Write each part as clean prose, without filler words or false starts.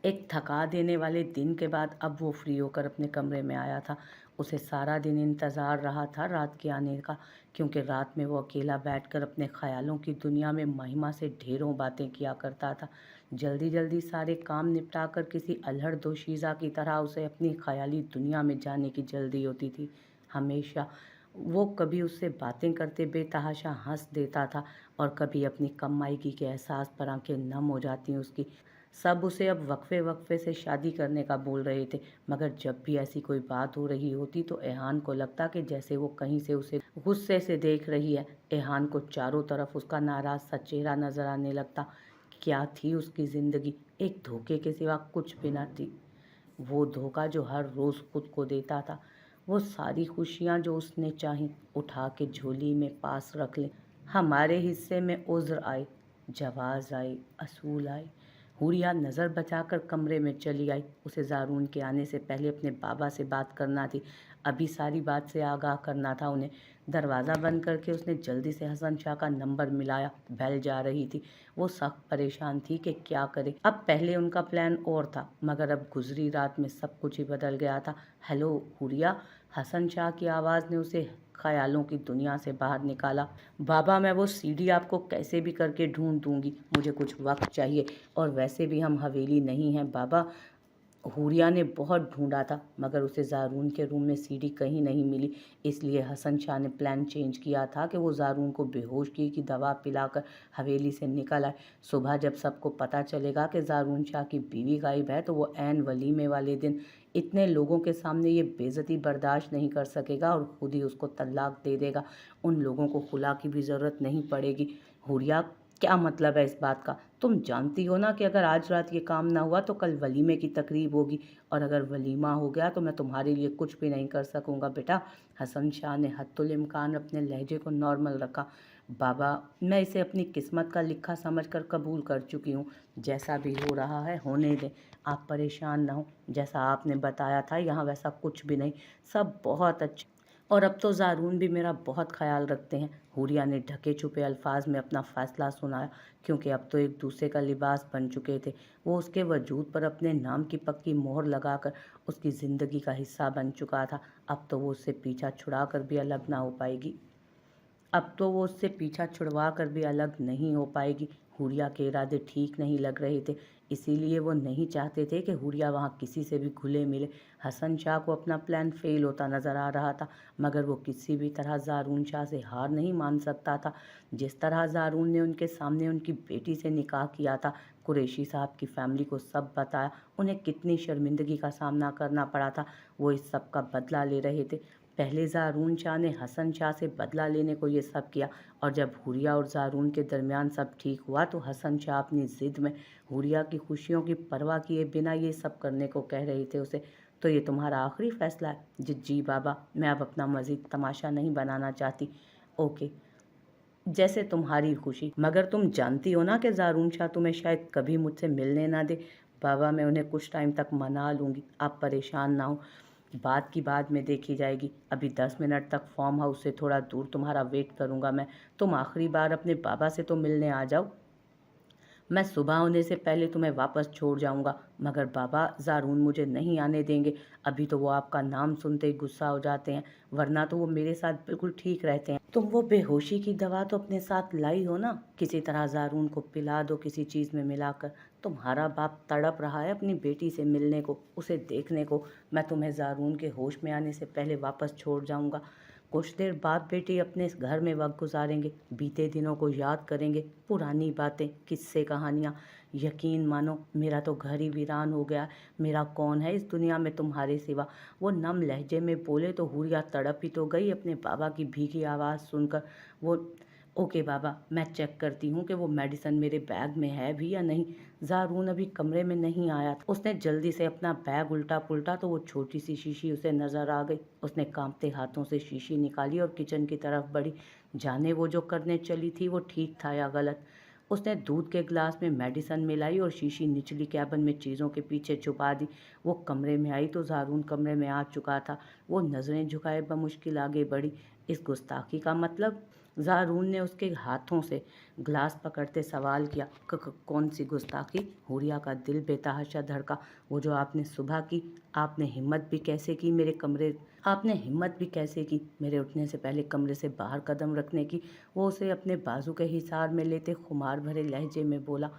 एक थका देने वाले दिन के बाद अब वो फ्री होकर अपने कमरे में आया था। उसे सारा दिन इंतज़ार रहा था रात के आने का, क्योंकि रात में वो अकेला बैठकर अपने ख़यालों की दुनिया में महिमा से ढेरों बातें किया करता था। जल्दी-जल्दी सारे काम निपटा कर किसी अल्हड़ दोशीज़ा की तरह उसे अपनी ख़याली दुनिया में जाने की जल्दी होती थी। हमेशा वो कभी उससे बातें करते बेतहाशा हँस देता था और कभी अपनी कमाईगी के एहसास पर आँखें नम हो जाती उसकी। सब उसे अब वक्फे-वक्फे से शादी करने का बोल रहे थे, मगर जब भी ऐसी कोई बात हो रही होती तो एहान को लगता कि जैसे वो कहीं से उसे गुस्से से देख रही है। एहान को चारों तरफ उसका नाराज़ सा चेहरा नज़र आने लगता। क्या थी उसकी ज़िंदगी? एक धोखे के सिवा कुछ भी न थी। वो धोखा जो हर रोज़ खुद को देता था, वो सारी खुशियाँ जो उसने चाहीं उठा के झोली में पास रख लें। हमारे हिस्से में उज़्र आए, जवाज़ आए, असूल आए। हुरिया नज़र बचाकर कमरे में चली आई। उसे ज़ारून के आने से पहले अपने बाबा से बात करना थी। अभी सारी बात से आगाह करना था उन्हें। दरवाज़ा बंद करके उसने जल्दी से हसन शाह का नंबर मिलाया। बेल जा रही थी। वो सख्त परेशान थी कि क्या करे। अब पहले उनका प्लान और था, मगर अब गुजरी रात में सब कुछ ही बदल गया था। हेलो हुरिया, हसन शाह की आवाज़ ने उसे ख्यालों की दुनिया से बाहर निकाला। बाबा, मैं वो सीडी आपको कैसे भी करके ढूंढ दूंगी, मुझे कुछ वक्त चाहिए। और वैसे भी हम हवेली नहीं हैं बाबा। हुरिया ने बहुत ढूंढा था, मगर उसे ज़ारून के रूम में सीडी कहीं नहीं मिली। इसलिए हसन शाह ने प्लान चेंज किया था कि वो ज़ारून को बेहोशगी की दवा पिलाकर हवेली से निकल आए। सुबह जब सबको पता चलेगा कि ज़ारून शाह की बीवी गायब है तो वो ऐन वलीमे वाले दिन इतने लोगों के सामने ये बेइज्जती बर्दाश्त नहीं कर सकेगा और खुद ही उसको तलाक दे देगा। उन लोगों को खुला की भी ज़रूरत नहीं पड़ेगी। हुरिया, क्या मतलब है इस बात का? तुम जानती हो ना कि अगर आज रात ये काम ना हुआ तो कल वलीमे की तकरीब होगी, और अगर वलीमा हो गया तो मैं तुम्हारे लिए कुछ भी नहीं कर सकूंगा बेटा। हसन शाह ने हत्तुल इम्कान अपने लहजे को नॉर्मल रखा। बाबा, मैं इसे अपनी किस्मत का लिखा समझकर कबूल कर चुकी हूँ। जैसा भी हो रहा है होने दें। आप परेशान ना हो। जैसा आपने बताया था यहाँ वैसा कुछ भी नहीं। सब बहुत अच्छा, और अब तो ज़ारून भी मेरा बहुत ख्याल रखते हैं। हुरिया ने ढके छुपे अल्फाज में अपना फ़ैसला सुनाया, क्योंकि अब तो एक दूसरे का लिबास बन चुके थे। वो उसके वजूद पर अपने नाम की पक्की मोहर लगाकर उसकी ज़िंदगी का हिस्सा बन चुका था। अब तो वो उससे पीछा छुड़ा कर भी अलग ना हो पाएगी। अब तो वो उससे पीछा छुड़वा कर भी अलग नहीं हो पाएगी। हुरिया के इरादे ठीक नहीं लग रहे थे, इसीलिए वो नहीं चाहते थे कि हुरिया वहाँ किसी से भी घुले मिले। हसन शाह को अपना प्लान फेल होता नज़र आ रहा था, मगर वो किसी भी तरह ज़ारून शाह से हार नहीं मान सकता था। जिस तरह ज़ारून ने उनके सामने उनकी बेटी से निकाह किया था, कुरैशी साहब की फैमिली को सब बताया, उन्हें कितनी शर्मिंदगी का सामना करना पड़ा था, वो इस सब का बदला ले रहे थे। पहले ज़ारून शाह ने हसन शाह से बदला लेने को ये सब किया, और जब हुरिया और ज़ारून के दरमियान सब ठीक हुआ तो हसन शाह अपनी ज़िद में हुरिया की खुशियों की परवाह किए बिना ये सब करने को कह रहे थे उसे। तो ये तुम्हारा आखिरी फैसला है? जी बाबा, मैं अब अपना मज़ीद तमाशा नहीं बनाना चाहती। ओके, जैसे तुम्हारी खुशी, मगर तुम जानती हो ना कि ज़ारून शाह तुम्हें शायद कभी मुझसे मिलने ना दे। बाबा, मैं उन्हें कुछ टाइम तक मना लूँगी, आप परेशान ना हो। बात की बाद में देखी जाएगी। अभी 10 मिनट तक फार्म हाउस से थोड़ा दूर तुम्हारा वेट करूँगा मैं। तुम आखिरी बार अपने बाबा से तो मिलने आ जाओ। मैं सुबह होने से पहले तुम्हें वापस छोड़ जाऊंगा। मगर बाबा, ज़ारून मुझे नहीं आने देंगे। अभी तो वो आपका नाम सुनते ही गुस्सा हो जाते हैं, वरना तो वो मेरे साथ बिल्कुल ठीक रहते हैं। तुम वो बेहोशी की दवा तो अपने साथ लाई हो ना? किसी तरह ज़ारून को पिला दो, किसी चीज़ में मिलाकर। तुम्हारा बाप तड़प रहा है अपनी बेटी से मिलने को, उसे देखने को। मैं तुम्हें ज़ारून के होश में आने से पहले वापस छोड़ जाऊंगा। कुछ देर बाप बेटी अपने इस घर में वक्त गुजारेंगे, बीते दिनों को याद करेंगे, पुरानी बातें, किस्से, कहानियाँ। यकीन मानो, मेरा तो घर ही वीरान हो गया। मेरा कौन है इस दुनिया में तुम्हारे सिवा? वो नम लहजे में बोले तो हुरिया तड़प ही तो गई अपने बाबा की भीगी आवाज़ सुनकर। वो ओके बाबा, मैं चेक करती हूँ कि वो मेडिसिन मेरे बैग में है भी या नहीं। ज़ारून अभी कमरे में नहीं आया था। उसने जल्दी से अपना बैग उल्टा पुल्टा तो वो छोटी सी शीशी उसे नज़र आ गई। उसने कांपते हाथों से शीशी निकाली और किचन की तरफ बढ़ी। जाने वो जो करने चली थी वो ठीक था या गलत। उसने दूध के गिलास में मेडिसिन मिलाई और शीशी निचली कैबिन में चीज़ों के पीछे छुपा दी। वो कमरे में आई तो ज़ारून कमरे में आ चुका था। वो नज़रें झुकाए बमुश्किल आगे बढ़ी। इस गुस्ताखी का मतलब? ज़ारून ने उसके हाथों से ग्लास पकड़ते सवाल किया। कौन सी गुस्ताखी? हुरिया का दिल बेतहाशा धड़का। वो जो आपने सुबह की, आपने हिम्मत भी कैसे की मेरे उठने से पहले कमरे से बाहर कदम रखने की? वो उसे अपने बाजू के हिसार में लेते खुमार भरे लहजे में बोला।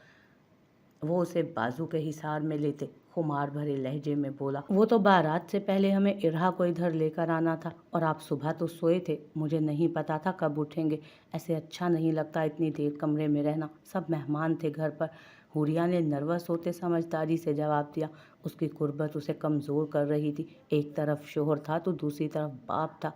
वो तो बारात से पहले हमें इरहा को इधर लेकर आना था और आप सुबह तो सोए थे। मुझे नहीं पता था कब उठेंगे। ऐसे अच्छा नहीं लगता इतनी देर कमरे में रहना। सब मेहमान थे घर पर। हुरिया ने नर्वस होते समझदारी से जवाब दिया। उसकी कुर्बत उसे कमज़ोर कर रही थी। एक तरफ शोहर था तो दूसरी तरफ बाप था।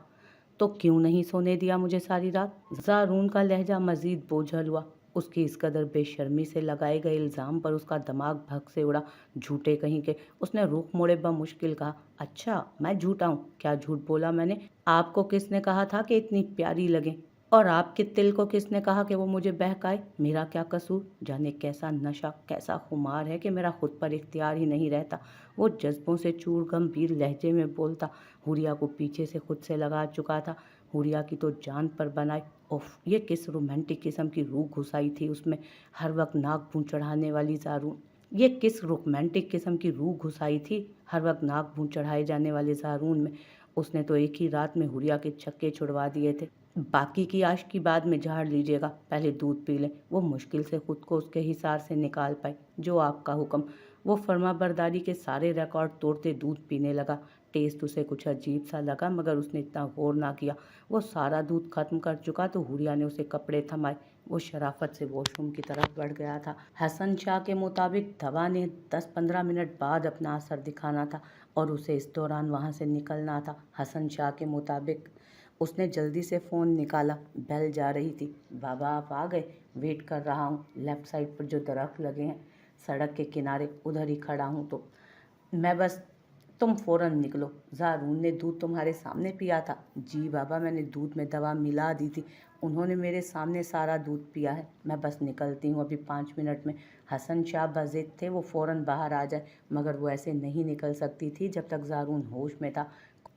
तो क्यों नहीं सोने दिया मुझे सारी रात? ज़ारून का लहजा मजीद बोझल हुआ। उसकी इस कदर बेशर्मी से लगाए गए इल्ज़ाम पर उसका दिमाग भग से उड़ा। झूठे कहीं के। उसने रुख मोड़े बमुश्किल कहा, अच्छा मैं झूठा हूँ? क्या झूठ बोला मैंने? आपको किसने कहा था कि इतनी प्यारी लगे? और आपके दिल को किसने कहा कि वो मुझे बहकाए? मेरा क्या कसूर? जाने कैसा नशा, कैसा खुमार है कि मेरा खुद पर इख्तियार ही नहीं रहता। वो जज्बों से चूर गंभीर लहजे में बोलता। हुरिया को पीछे से खुद से लगा चुका था। हुरिया की तो जान पर बनाई। उफ, ये किस रोमांटिक किस्म की रूह घुसाई थी उसमें। हर वक्त नाक भूं चढ़ाने वाली ज़ारून। ये किस रोमांटिक किस्म की रूह घुसाई थी हर वक्त नाक भूं चढ़ाए जाने वाले ज़ारून में। उसने तो एक ही रात में हुरिया के छक्के छुड़वा दिए थे। बाकी की आशिकी बाद में झाड़ लीजिएगा, पहले दूध पी लें। वो मुश्किल से खुद को उसके हिसार से निकाल पाई। जो आपका हुक्म। वो फर्माबरदारी के सारे रिकॉर्ड तोड़ते दूध पीने लगा। टेस्ट उसे कुछ अजीब सा लगा मगर उसने इतना गौर ना किया। वो सारा दूध खत्म कर चुका तो हुरिया ने उसे कपड़े थमाए। वो शराफत से वॉशरूम की तरफ बढ़ गया था। हसन शाह के मुताबिक दवा ने 10-15 मिनट बाद अपना असर दिखाना था और उसे इस दौरान वहाँ से निकलना था। हसन शाह के मुताबिक। उसने जल्दी से फ़ोन निकाला। बेल जा रही थी। बाबा आप आ गए? वेट कर रहा हूँ। लेफ़्ट साइड पर जो दरख्त लगे हैं सड़क के किनारे, उधर ही खड़ा हूँ। तो मैं बस, तुम फ़ौरन निकलो। ज़ारून ने दूध तुम्हारे सामने पिया था? जी बाबा, मैंने दूध में दवा मिला दी थी। उन्होंने मेरे सामने सारा दूध पिया है। मैं बस निकलती हूँ अभी 5 मिनट में। हसन शाह बज़िद थे वो फ़ौरन बाहर आ जाए, मगर वो ऐसे नहीं निकल सकती थी जब तक ज़ारून होश में था।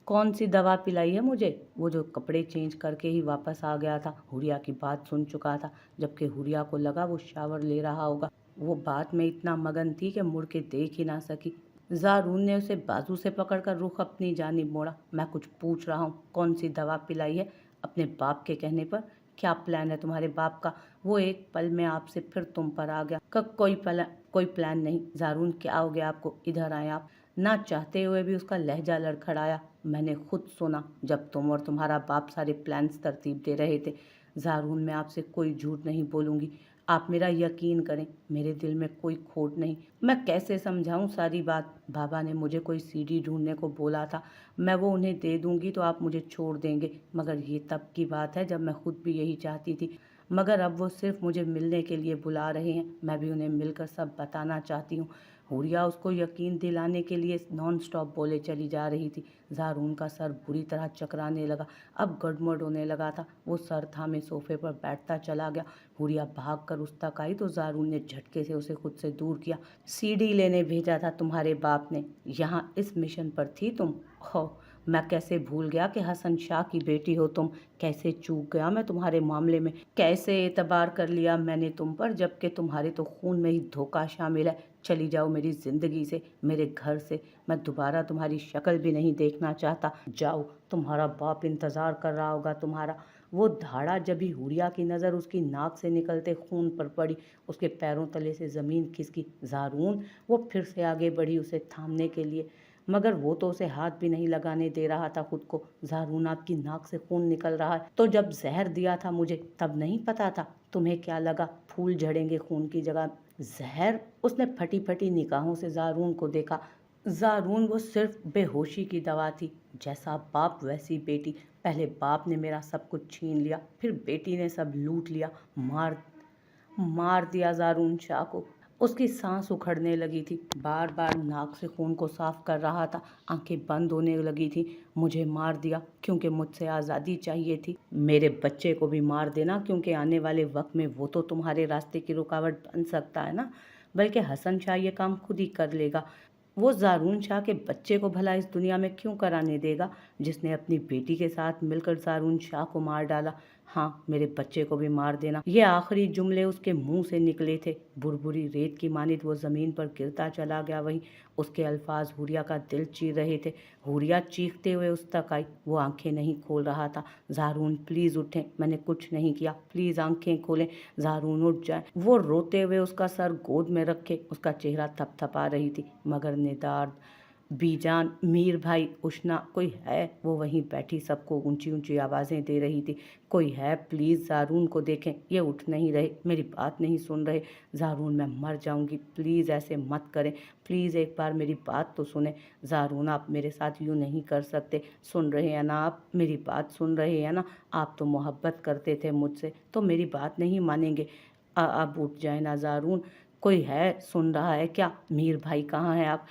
कौन सी दवा पिलाई है मुझे? वो जो कपड़े चेंज करके ही वापस आ गया था। हुरिया की बात सुन चुका था, जबकि हुरिया को लगा वो शावर ले रहा होगा। वो बात में इतना मगन थी कि मुड़ के देख ही ना सकी। ज़ारून ने उसे बाजू से पकड़कर रुख अपनी जानिब मोड़ा। मैं कुछ पूछ रहा हूँ, कौन सी दवा पिलाई है? अपने बाप के कहने पर? क्या प्लान है तुम्हारे बाप का? वो एक पल में आपसे फिर तुम पर आ गया। कोई प्लान नहीं। ज़ारून क्या हो गया आपको? इधर आए आप। ना चाहते हुए भी उसका लहजा लड़खड़ाया। मैंने खुद सुना जब तुम और तुम्हारा बाप सारे प्लान्स तरतीब दे रहे थे। ज़ारून, मैं आपसे कोई झूठ नहीं बोलूँगी। आप मेरा यकीन करें, मेरे दिल में कोई खोट नहीं। मैं कैसे समझाऊं सारी बात? बाबा ने मुझे कोई सीडी ढूंढने को बोला था। मैं वो उन्हें दे दूंगी तो आप मुझे छोड़ देंगे, मगर ये तब की बात है जब मैं खुद भी यही चाहती थी। मगर अब वो सिर्फ मुझे मिलने के लिए बुला रहे हैं। मैं भी उन्हें मिलकर सब बताना चाहती हूँ। हुरिया उसको यकीन दिलाने के लिए नॉन स्टॉप बोले चली जा रही थी। ज़ारून का सर बुरी तरह चकराने लगा। अब गड़बड़ होने लगा था। वो सर थामे सोफे पर बैठता चला गया। हुरिया भाग कर उस तक आई तो ज़ारून ने झटके से उसे खुद से दूर किया। सीडी लेने भेजा था तुम्हारे बाप ने। यहाँ इस मिशन पर थी तुम? हो, मैं कैसे भूल गया कि हसन शाह की बेटी हो तुम। कैसे चूक गया मैं तुम्हारे मामले में। कैसे एतबार कर लिया मैंने तुम पर, जबकि तुम्हारे तो खून में ही धोखा शामिल है। चली जाओ मेरी ज़िंदगी से, मेरे घर से। मैं दोबारा तुम्हारी शक्ल भी नहीं देखना चाहता। जाओ, तुम्हारा बाप इंतज़ार कर रहा होगा तुम्हारा। वो धाड़ा जब ही हुरिया की नज़र उसकी नाक से निकलते खून पर पड़ी, उसके पैरों तले से ज़मीन खिसकी। ज़ारून, वो फिर से आगे बढ़ी उसे थामने के लिए, मगर वो तो उसे हाथ भी नहीं लगाने दे रहा था खुद को। ज़ारून, आपकी नाक से खून निकल रहा है तो जब जहर दिया था मुझे तब नहीं पता था? तुम्हें क्या लगा फूल झड़ेंगे खून की जगह? जहर? उसने फटी फटी निगाहों से ज़ारून को देखा। ज़ारून, वो सिर्फ बेहोशी की दवा थी। जैसा बाप वैसी बेटी। पहले बाप ने मेरा सब कुछ छीन लिया, फिर बेटी ने सब लूट लिया। मार मार दिया ज़ारून शाह को। उसकी सांस उखड़ने लगी थी। बार बार नाक से खून को साफ कर रहा था। आंखें बंद होने लगी थी। मुझे मार दिया क्योंकि मुझसे आज़ादी चाहिए थी। मेरे बच्चे को भी मार देना, क्योंकि आने वाले वक्त में वो तो तुम्हारे रास्ते की रुकावट बन सकता है ना। बल्कि हसन शाह ये काम खुद ही कर लेगा। वो ज़ारून शाह के बच्चे को भला इस दुनिया में क्यों कराने देगा, जिसने अपनी बेटी के साथ मिलकर ज़ारून शाह को मार डाला? हाँ, मेरे बच्चे को भी मार देना। ये आखिरी जुमले उसके मुंह से निकले थे। बुरबुरी रेत की मानित वो जमीन पर गिरता चला गया। वहीं उसके अल्फाज हुरिया का दिल चीर रहे थे। हुरिया चीखते हुए उस तक आई। वो आंखें नहीं खोल रहा था। ज़ारून प्लीज उठें, मैंने कुछ नहीं किया, प्लीज आंखें खोलें। ज़ारून उठ जाए। वो रोते हुए उसका सर गोद में रखे उसका चेहरा थपथपा रही थी। मगर निदार बीजान, मीर भाई, उशना, कोई है? वो वहीं बैठी सबको ऊंची ऊंची आवाज़ें दे रही थी। कोई है? प्लीज़ ज़ारून को देखें, ये उठ नहीं रहे, मेरी बात नहीं सुन रहे। ज़ारून, मैं मर जाऊंगी, प्लीज़ ऐसे मत करें, प्लीज़ एक बार मेरी बात तो सुने। ज़ारून, आप मेरे साथ यूँ नहीं कर सकते। सुन रहे हैं ना आप? मेरी बात सुन रहे हैं ना? आप तो मोहब्बत करते थे मुझसे, तो मेरी बात नहीं मानेंगे? अब उठ जाए ना ज़ारून। कोई है? सुन रहा है क्या? मीर भाई कहाँ हैं आप?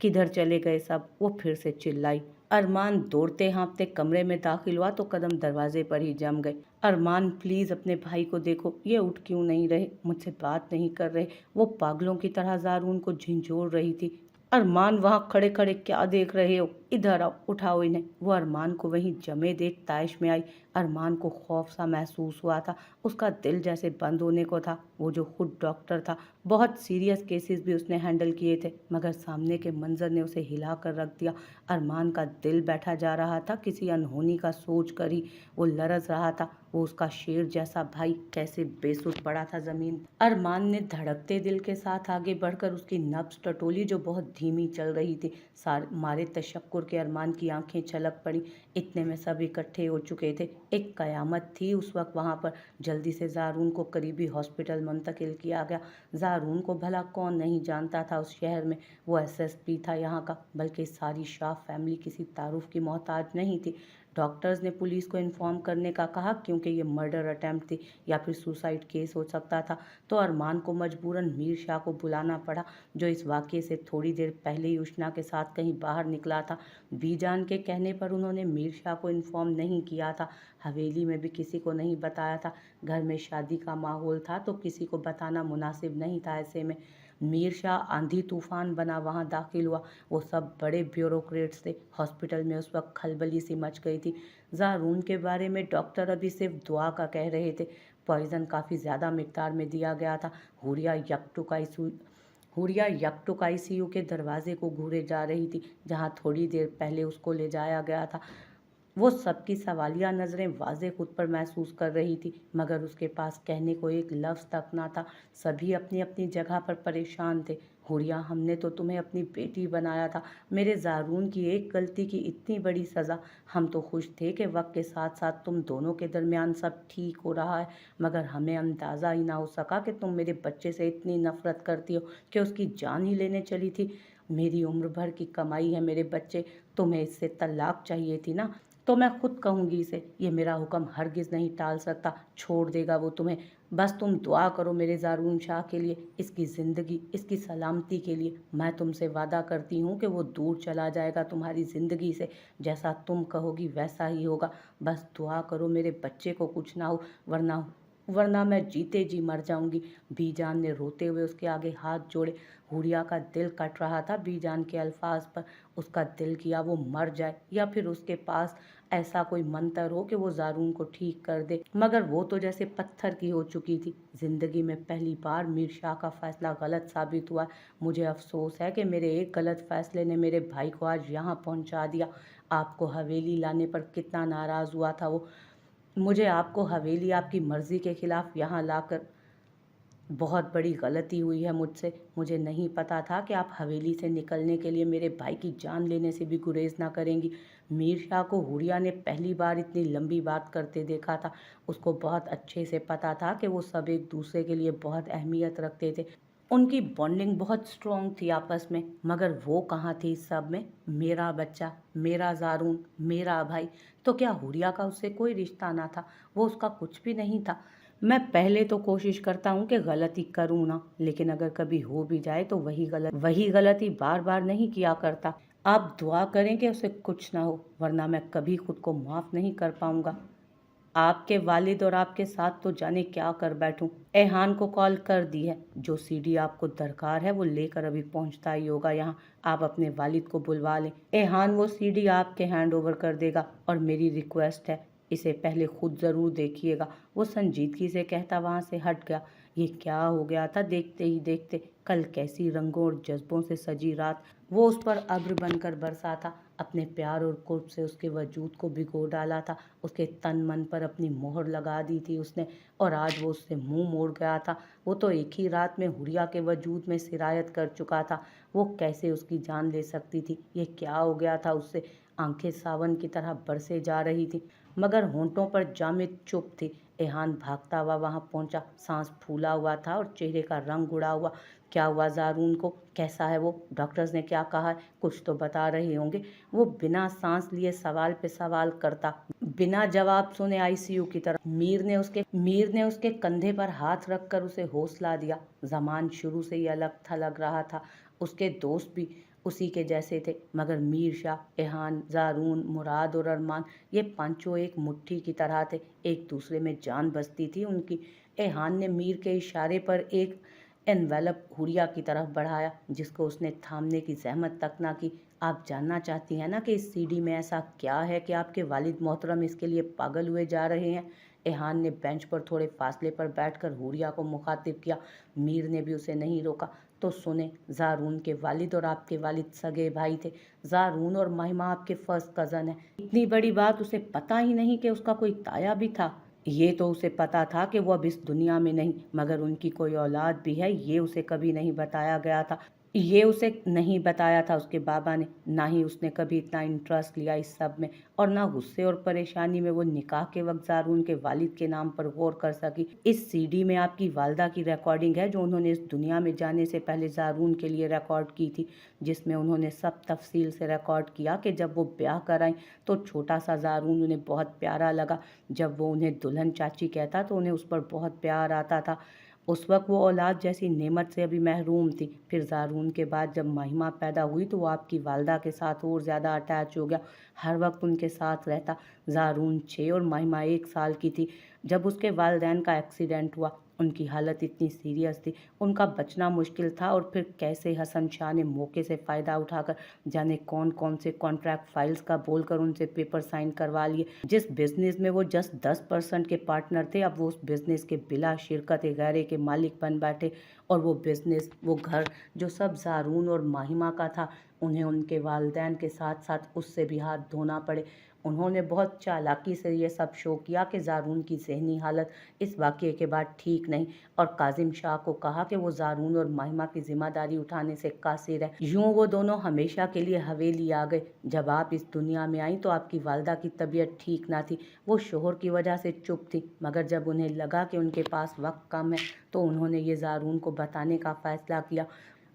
किधर चले गए सब? वो फिर से चिल्लाई। अरमान दौड़ते हाँफते कमरे में दाखिल हुआ तो कदम दरवाजे पर ही जम गए। अरमान, प्लीज अपने भाई को देखो, ये उठ क्यों नहीं रहे, मुझसे बात नहीं कर रहे। वो पागलों की तरह ज़ारून को झिंझोर रही थी। अरमान, वहाँ खड़े खड़े क्या देख रहे हो? इधर आओ, उठाओ इन्हें। वो अरमान को वहीं जमे देख ताइश में आई। अरमान को खौफ सा महसूस हुआ था। उसका दिल जैसे बंद होने को था। वो जो खुद डॉक्टर था, बहुत सीरियस केसेस भी उसने हैंडल किए थे, मगर सामने के मंजर ने उसे हिला कर रख दिया। अरमान का दिल बैठा जा रहा था किसी अनहोनी का सोच कर ही। वो लरज रहा था। वो उसका शेर जैसा भाई कैसे बेसुध पड़ा था जमीन। अरमान ने धड़कते दिल के साथ आगे बढ़कर उसकी नब्ज टटोली जो बहुत धीमी चल रही थी। मारे तशक्कुर के अरमान की आंखें छलक पड़ी। इतने में सब इकट्ठे हो चुके थे। एक कयामत थी उस वक्त वहां पर। जल्दी से ज़ारून को करीबी हॉस्पिटल मुंतकिल किया गया। ज़ारून को भला कौन नहीं जानता था उस शहर में। वो एसएसपी था यहाँ का, बल्कि सारी शाह फैमिली किसी तारुफ की मोहताज नहीं थी। डॉक्टर्स ने पुलिस को इन्फॉर्म करने का कहा क्योंकि ये मर्डर अटेम्प्ट थी या फिर सुसाइड केस हो सकता था। तो अरमान को मजबूरन मीर शाह को बुलाना पड़ा, जो इस वाक़ये से थोड़ी देर पहले ही उष्णा के साथ कहीं बाहर निकला था। बीजान के कहने पर उन्होंने मीर शाह को इन्फॉर्म नहीं किया था। हवेली में भी किसी को नहीं बताया था। घर में शादी का माहौल था तो किसी को बताना मुनासिब नहीं था। ऐसे में मीर शाह आंधी तूफान बना वहां दाखिल हुआ। वो सब बड़े ब्यूरोक्रेट्स थे। हॉस्पिटल में उस वक्त खलबली सी मच गई थी। ज़ारून के बारे में डॉक्टर अभी सिर्फ दुआ का कह रहे थे। पॉइजन काफ़ी ज़्यादा मिकदार में दिया गया था। हुरिया यकटुक आईसीयू के दरवाजे को घूरे जा रही थी, जहां थोड़ी देर पहले उसको ले जाया गया था। वो सबकी सवालिया नज़रें वाज़े खुद पर महसूस कर रही थी, मगर उसके पास कहने को एक लफ्ज़ तक ना था। सभी अपनी अपनी जगह पर परेशान थे। हुरिया, हमने तो तुम्हें अपनी बेटी बनाया था। मेरे ज़ारून की एक गलती की इतनी बड़ी सज़ा। हम तो खुश थे कि वक्त के साथ साथ तुम दोनों के दरमियान सब ठीक हो रहा है, मगर हमें अंदाज़ा ही ना हो सका कि तुम मेरे बच्चे से इतनी नफरत करती हो कि उसकी जान ही लेने चली थी। मेरी उम्र भर की कमाई है मेरे बच्चे, तुम्हें इससे तलाक चाहिए थी ना? तो मैं खुद कहूँगी इसे, ये मेरा हुक्म हरगिज़ नहीं टाल सकता। छोड़ देगा वो तुम्हें। बस तुम दुआ करो मेरे ज़ारून शाह के लिए, इसकी ज़िंदगी, इसकी सलामती के लिए। मैं तुमसे वादा करती हूँ कि वो दूर चला जाएगा तुम्हारी ज़िंदगी से। जैसा तुम कहोगी वैसा ही होगा। बस दुआ करो मेरे बच्चे को कुछ ना हो, वरना वरना मैं जीते जी मर जाऊंगी। बीजान ने रोते हुए उसके आगे हाथ जोड़े। हुरिया का दिल कट रहा था बीजान के अल्फाज पर। उसका दिल किया वो मर जाए या फिर उसके पास ऐसा कोई मंतर हो कि वो ज़ारून को ठीक कर दे, मगर वो तो जैसे पत्थर की हो चुकी थी। जिंदगी में पहली बार मीर शाह का फैसला गलत साबित हुआ। मुझे अफसोस है कि मेरे एक गलत फैसले ने मेरे भाई को आज यहाँ पहुँचा दिया। आपको हवेली लाने पर कितना नाराज़ हुआ था वो। मुझे आपको हवेली आपकी मर्जी के खिलाफ यहाँ लाकर बहुत बड़ी गलती हुई है मुझसे। मुझे नहीं पता था कि आप हवेली से निकलने के लिए मेरे भाई की जान लेने से भी गुरेज ना करेंगी। मीर शाह को हुरिया ने पहली बार इतनी लंबी बात करते देखा था। उसको बहुत अच्छे से पता था कि वो सब एक दूसरे के लिए बहुत अहमियत रखते थे। उनकी बॉन्डिंग बहुत स्ट्रॉन्ग थी आपस में, मगर वो कहाँ थी इस सब में? मेरा बच्चा, मेरा ज़ारून, मेरा भाई। तो क्या हुरिया का उससे कोई रिश्ता ना था? वो उसका कुछ भी नहीं था? मैं पहले तो कोशिश करता हूँ कि गलती करूँ ना, लेकिन अगर कभी हो भी जाए तो वही गलती बार बार नहीं किया करता। आप दुआ करें कि उसे कुछ ना हो, वरना मैं कभी खुद को माफ़ नहीं कर पाऊंगा। आपके वालिद और आपके साथ तो जाने क्या कर बैठूं। एहान को कॉल कर दी है, जो सीडी आपको दरकार है वो लेकर अभी पहुंचता ही होगा यहाँ। आप अपने वालिद को बुलवा लें। एहान वो सीडी आपके हैंड ओवर कर देगा। और मेरी रिक्वेस्ट है, इसे पहले खुद ज़रूर देखिएगा। वो संजीदगी से कहता वहाँ से हट गया। ये क्या हो गया था देखते ही देखते। कल कैसी रंगों और जज्बों से सजी रात वो उस पर अब्र बनकर बरसा था। अपने प्यार और कुर्ब से उसके वजूद को भिगो डाला था। उसके तन मन पर अपनी मोहर लगा दी थी उसने, और आज वो उससे मुंह मोड़ गया था। वो तो एक ही रात में हुरिया के वजूद में सिरायत कर चुका था। वो कैसे उसकी जान ले सकती थी? ये क्या हो गया था उससे? आंखें सावन की तरह बरसे जा रही थी, मगर होंठों पर जामिद चुप थी। एहान भागता हुआ वहां पहुंचा, सांस फूला हुआ था और चेहरे का रंग उड़ा हुआ। क्या हुआ ज़ारून को? कैसा है वो? डॉक्टर्स ने क्या कहा है? कुछ तो बता रहे होंगे। वो बिना सांस लिए सवाल पे सवाल करता, बिना जवाब सुने आईसीयू की तरफ। मीर ने उसके कंधे पर हाथ रखकर उसे हौसला दिया। जमान शुरू से ही अलग था लग रहा था। उसके दोस्त भी उसी के जैसे थे, मगर मीर शाह, एहान, ज़ारून, मुराद और अरमान, ये पांचों एक मुट्ठी की तरह थे। एक दूसरे में जान बसती थी उनकी। एहान ने मीर के इशारे पर एक एनवेलप हुरिया की तरफ बढ़ाया, जिसको उसने थामने की जहमत तक ना की। आप जानना चाहती हैं ना कि इस सीडी में ऐसा क्या है कि आपके वालिद मोहतरम इसके लिए पागल हुए जा रहे हैं? एहान ने बेंच पर थोड़े फासले पर बैठकर हुरिया को मुखातिब किया। मीर ने भी उसे नहीं रोका। तो सुने, ज़ारून के वालिद और आपके वालिद सगे भाई थे। ज़ारून और महिमा आपके फर्स्ट कज़न है। इतनी बड़ी बात उसे पता ही नहीं कि उसका कोई ताया भी था। ये तो उसे पता था कि वो अब इस दुनिया में नहीं, मगर उनकी कोई औलाद भी है, ये उसे कभी नहीं बताया गया था। ये उसे नहीं बताया था उसके बाबा ने। ना ही उसने कभी इतना इंटरेस्ट लिया इस सब में, और ना गुस्से और परेशानी में वो निकाह के वक्त ज़ारून के वालिद के नाम पर गौर कर सकी। इस सीडी में आपकी वालदा की रिकॉर्डिंग है, जो उन्होंने इस दुनिया में जाने से पहले ज़ारून के लिए रिकॉर्ड की थी, जिसमें उन्होंने सब तफसील से रिकॉर्ड किया कि जब वो ब्याह कराएं तो छोटा सा ज़ारून उन्हें बहुत प्यारा लगा। जब वो उन्हें दुल्हन चाची कहता तो उन्हें उस पर बहुत प्यार आता था। उस वक्त वो औलाद जैसी नेमत से अभी महरूम थी। फिर ज़ारून के बाद जब महिमा पैदा हुई तो वो आपकी वालदा के साथ और ज़्यादा अटैच हो गया, हर वक्त उनके साथ रहता। ज़ारून 6 और महिमा 1 साल की थी जब उसके वालिदैन का एक्सीडेंट हुआ। उनकी हालत इतनी सीरियस थी, उनका बचना मुश्किल था, और फिर कैसे हसन शाह ने मौके से फ़ायदा उठाकर जाने कौन कौन से कॉन्ट्रैक्ट फाइल्स का बोलकर उनसे पेपर साइन करवा लिए। जिस बिजनेस में वो जस्ट 10% के पार्टनर थे, अब वो उस बिजनेस के बिला शिरकत गैरे के मालिक बन बैठे। और वो बिजनेस, वो घर, जो सब ज़ारून और माहिमा का था, उन्हें उनके वालिदैन के साथ साथ उससे भी हाथ धोना पड़े। उन्होंने बहुत चालाकी से ये सब शो किया कि ज़ारून की ज़हनी हालत इस वाक़ये के बाद ठीक नहीं, और काजिम शाह को कहा कि वो ज़ारून और महिमा की ज़िम्मेदारी उठाने से कासिर है। यूँ वो दोनों हमेशा के लिए हवेली आ गए। जब आप इस दुनिया में आई तो आपकी वालदा की तबीयत ठीक ना थी। वो शोहर की वजह से चुप थी, मगर जब उन्हें लगा कि उनके पास वक्त कम है तो उन्होंने ये ज़ारून को बताने का फ़ैसला किया।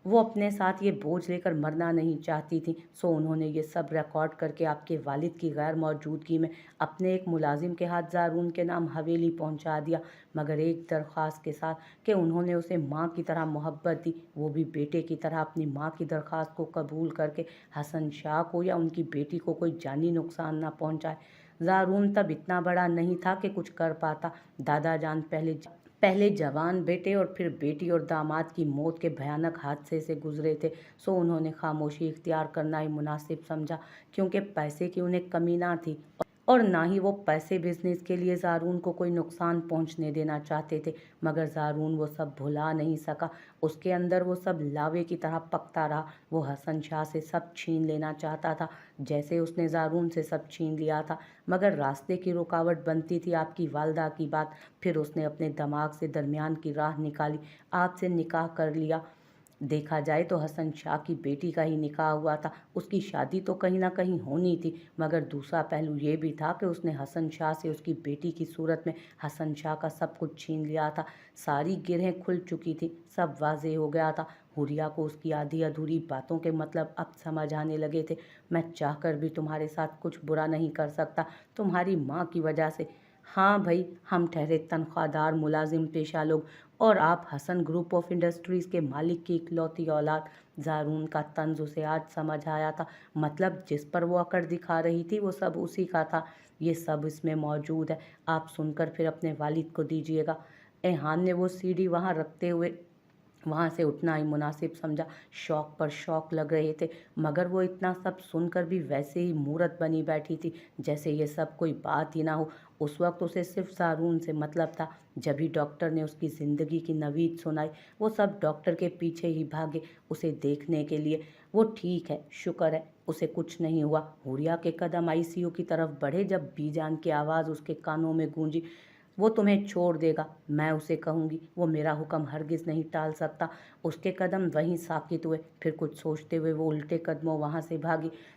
वो अपने साथ ये बोझ लेकर मरना नहीं चाहती थी, सो उन्होंने ये सब रिकॉर्ड करके आपके वालिद की गैर मौजूदगी में अपने एक मुलाजिम के हाथ ज़ारून के नाम हवेली पहुंचा दिया, मगर एक दरख्वास्त के साथ कि उन्होंने उसे माँ की तरह मोहब्बत दी, वो भी बेटे की तरह। अपनी माँ की दरख्वास्त को कबूल करके हसन शाह को या उनकी बेटी को कोई जानी नुकसान ना पहुंचाए। ज़ारून तब इतना बड़ा नहीं था कि कुछ कर पाता। दादा जान पहले जवान बेटे और फिर बेटी और दामाद की मौत के भयानक हादसे से गुजरे थे, सो उन्होंने खामोशी इख्तियार करना ही मुनासिब समझा, क्योंकि पैसे की उन्हें कमी ना थी, और ना ही वो पैसे बिजनेस के लिए ज़ारून को कोई नुकसान पहुंचने देना चाहते थे। मगर ज़ारून वो सब भुला नहीं सका। उसके अंदर वो सब लावे की तरह पकता रहा। वो हसन शाह से सब छीन लेना चाहता था, जैसे उसने ज़ारून से सब छीन लिया था, मगर रास्ते की रुकावट बनती थी आपकी वालदा की बात। फिर उसने अपने दिमाग से दरमियान की राह निकाली, आपसे निकाह कर लिया। देखा जाए तो हसन शाह की बेटी का ही निकाह हुआ था, उसकी शादी तो कहीं ना कहीं होनी थी, मगर दूसरा पहलू ये भी था कि उसने हसन शाह से उसकी बेटी की सूरत में हसन शाह का सब कुछ छीन लिया था। सारी गिरहें खुल चुकी थी, सब वाजे हो गया था। हुरिया को उसकी आधी अधूरी बातों के मतलब अब समझ आने लगे थे। मैं चाहकर भी तुम्हारे साथ कुछ बुरा नहीं कर सकता, तुम्हारी माँ की वजह से। हाँ भाई, हम ठहरे तनख्वाहदार मुलाजिम पेशा लोग, और आप हसन ग्रुप ऑफ इंडस्ट्रीज़ के मालिक की इकलौती औलाद। ज़ारून का तंज उसे आज समझ आया था। मतलब जिस पर वो अकड़ दिखा रही थी वो सब उसी का था। ये सब इसमें मौजूद है, आप सुनकर फिर अपने वालिद को दीजिएगा। एहान ने वो सीडी वहाँ रखते हुए वहाँ से उठना ही मुनासिब समझा। शौक पर शौक लग रहे थे, मगर वो इतना सब सुनकर भी वैसे ही मूरत बनी बैठी थी, जैसे ये सब कोई बात ही ना हो। उस वक्त उसे सिर्फ सारून से मतलब था। जब भी डॉक्टर ने उसकी ज़िंदगी की नवीद सुनाई, वो सब डॉक्टर के पीछे ही भागे उसे देखने के लिए। वो ठीक है, शुक्र है, उसे कुछ नहीं हुआ। हुरिया के कदम आईसीयू की तरफ बढ़े जब बीजान की आवाज़ उसके कानों में गूंजी, वो तुम्हें छोड़ देगा, मैं उसे कहूँगी, वो मेरा हुक्म हरगिज़ नहीं टाल सकता। उसके कदम वहीं साकित हुए। फिर कुछ सोचते हुए वो उल्टे कदमों वहाँ से भागी।